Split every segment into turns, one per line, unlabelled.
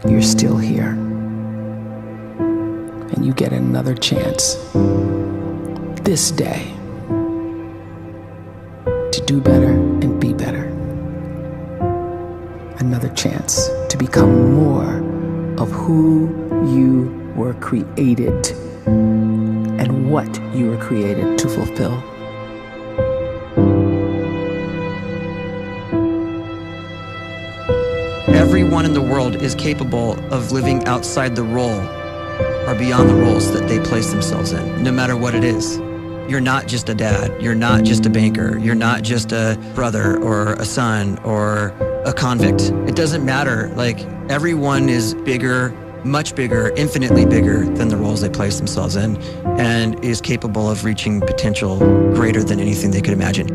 you're still here. And you get another chance this day to do better and be better. Another chance to become more of who you were created and what you were created to fulfill.
Everyone in the world is capable of living outside the role or beyond the roles that they place themselves in, no matter what it is. You're not just a dad, you're not just a banker, you're not just a brother or a son or a convict. It doesn't matter. Like, everyone is bigger, much bigger, infinitely bigger than the roles they place themselves in, and is capable of reaching potential greater than anything they could imagine.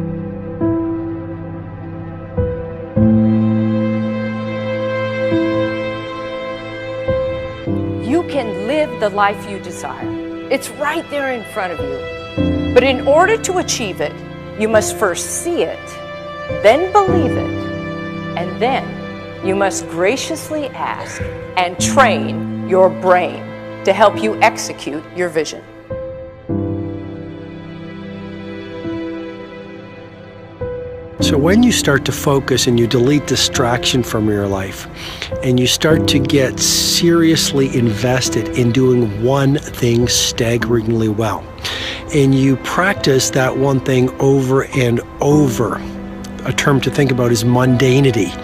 You can live the life you desire. It's right there in front of you. But in order to achieve it, you must first see it, then believe it, and then you must graciously ask and train your brain to help you execute your vision.
So when you start to focus and you delete distraction from your life, and you start to get seriously invested in doing one thing staggeringly well, and you practice that one thing over and over, a term to think about is mundanity.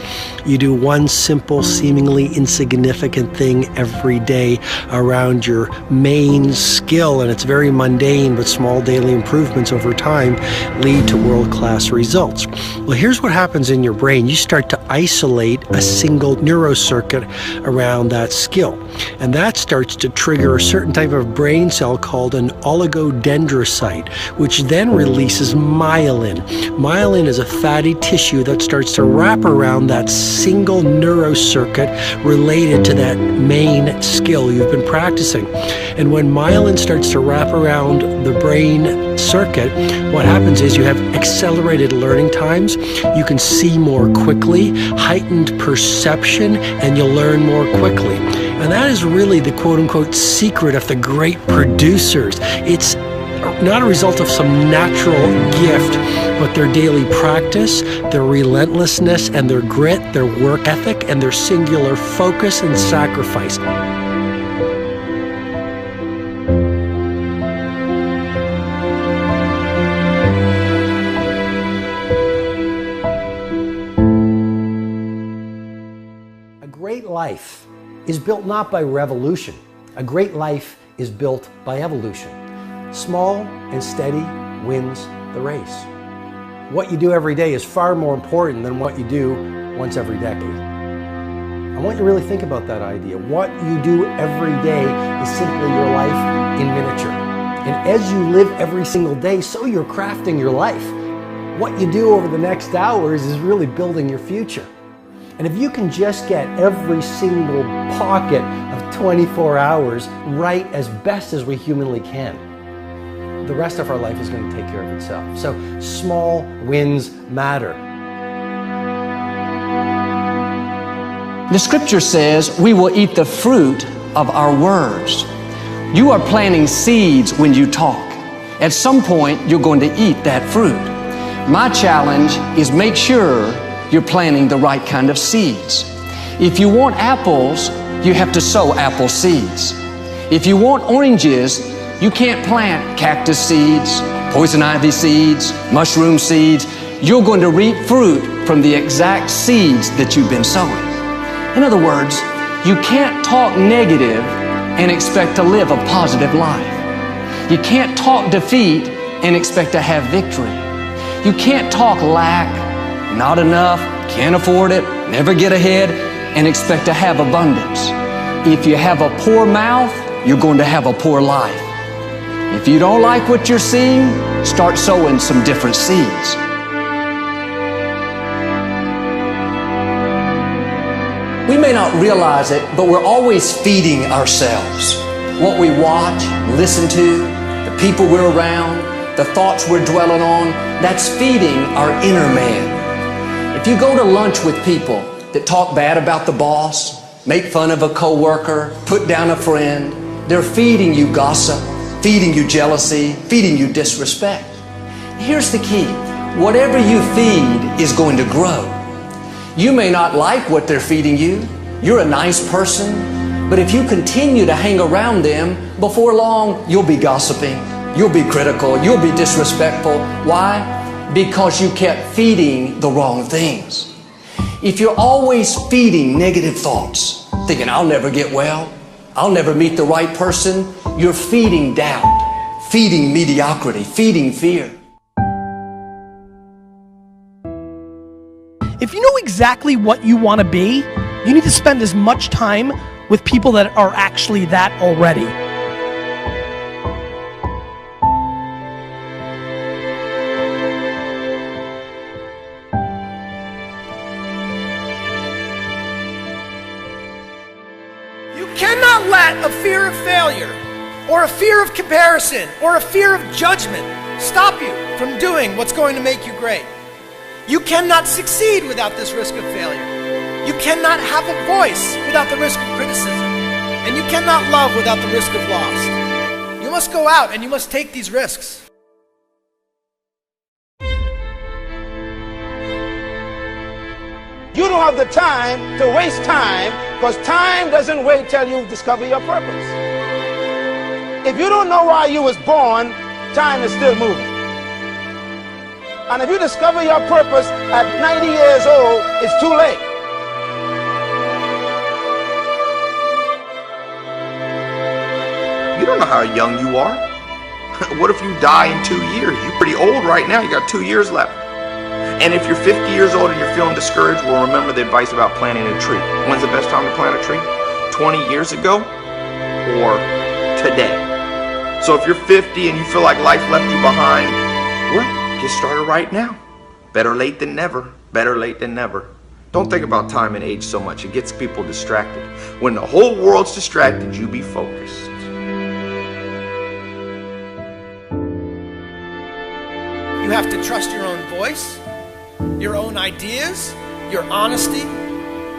You do one simple, seemingly insignificant thing every day around your main skill, and it's very mundane, but small daily improvements over time lead to world-class results. Well, here's what happens in your brain. You start to isolate a single neurocircuit around that skill, and that starts to trigger a certain type of brain cell called an oligodendrocyte, which then releases myelin. Myelin is a fatty tissue that starts to wrap around that single neurocircuit related to that main skill you've been practicing. And when myelin starts to wrap around the brain circuit, what happens is you have accelerated learning times, you can see more quickly, heightened perception, and you'll learn more quickly. And that is really the quote-unquote secret of the great producers. It's not a result of some natural gift, but their daily practice, their relentlessness and their grit, their work ethic, and their singular focus and sacrifice. A great life is built not by revolution. A great life is built by evolution. Small and steady wins the race. What you do every day is far more important than what you do once every decade. I want you to really think about that idea. What you do every day is simply your life in miniature. And as you live every single day, so you're crafting your life. What you do over the next hours is really building your future. And if you can just get every single pocket of 24 hours right as best as we humanly can, the rest of our life is going to take care of itself. So small wins matter.
The scripture says we will eat the fruit of our words. You are planting seeds when you talk. At some point, you're going to eat that fruit. My challenge is make sure you're planting the right kind of seeds. If you want apples, you have to sow apple seeds. If you want oranges, you can't plant cactus seeds, poison ivy seeds, mushroom seeds. You're going to reap fruit from the exact seeds that you've been sowing. In other words, you can't talk negative and expect to live a positive life. You can't talk defeat and expect to have victory. You can't talk lack, not enough, can't afford it, never get ahead, and expect to have abundance. If you have a poor mouth, you're going to have a poor life. If you don't like what you're seeing, start sowing some different seeds. We may not realize it, but we're always feeding ourselves. What we watch, listen to, the people we're around, the thoughts we're dwelling on, that's feeding our inner man. If you go to lunch with people that talk bad about the boss, make fun of a coworker, put down a friend. They're feeding you gossip, feeding you jealousy, feeding you disrespect. Here's the key. Whatever you feed is going to grow. You may not like what they're feeding you. You're a nice person, but if you continue to hang around them, before long, you'll be gossiping, you'll be critical, you'll be disrespectful. Why? Because you kept feeding the wrong things. If you're always feeding negative thoughts, thinking, I'll never get well, I'll never meet the right person, you're feeding doubt, feeding mediocrity, feeding fear.
If you know exactly what you want to be, you need to spend as much time with people that are actually that already. You cannot let a fear of failure, or a fear of comparison, or a fear of judgment stop you from doing what's going to make you great. You cannot succeed without this risk of failure. You cannot have a voice without the risk of criticism. And you cannot love without the risk of loss. You must go out and you must take these risks.
You don't have the time to waste time, because time doesn't wait till you discover your purpose. If you don't know why you was born, time is still moving. And if you discover your purpose at 90 years old, it's too late.
You don't know how young you are. What if you die in 2 years? You're pretty old right now. You got 2 years left. And if you're 50 years old and you're feeling discouraged, well, remember the advice about planting a tree. When's the best time to plant a tree? 20 years ago or today? So if you're 50 and you feel like life left you behind, well, get started right now. Better late than never. Better late than never. Don't think about time and age so much. It gets people distracted. When the whole world's distracted, you be focused.
You have to trust your own voice, your own ideas, your honesty,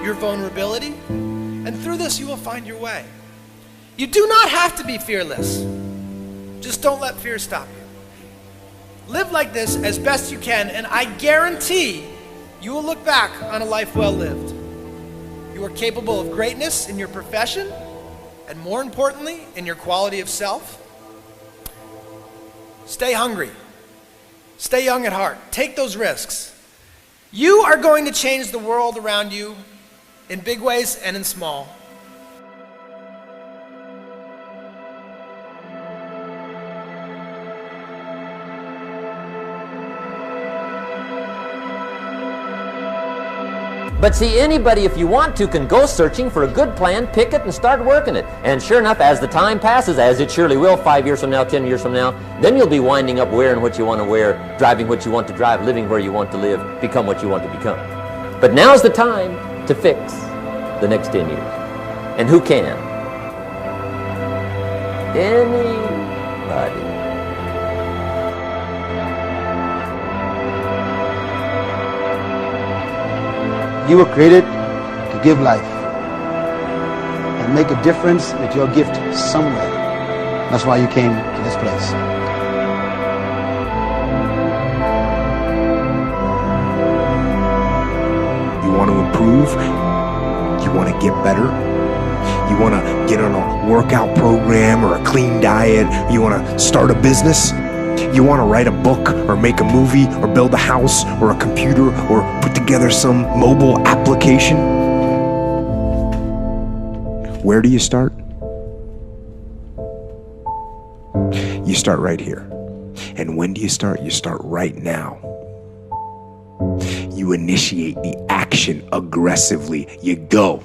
your vulnerability, and through this you will find your way. You do not have to be fearless. Just don't let fear stop you. Live like this as best you can, and I guarantee you will look back on a life well lived. You are capable of greatness in your profession, and more importantly, in your quality of self. Stay hungry. Stay young at heart. Take those risks. You are going to change the world around you in big ways and in small.
But see, anybody, if you want to, can go searching for a good plan, pick it, and start working it. And sure enough, as the time passes, as it surely will 5 years from now, 10 years from now, then you'll be winding up wearing what you want to wear, driving what you want to drive, living where you want to live, become what you want to become. But now's the time to fix the next 10 years. And who can? Anybody.
You were created to give life and make a difference with your gift somewhere. That's why you came to this place.
You want to improve? You want to get better? You want to get on a workout program or a clean diet? You want to start a business? You want to write a book or make a movie or build a house or a computer or put together some mobile application? Where do you start? You start right here. And when do you start? You start right now. You initiate the action aggressively. You go.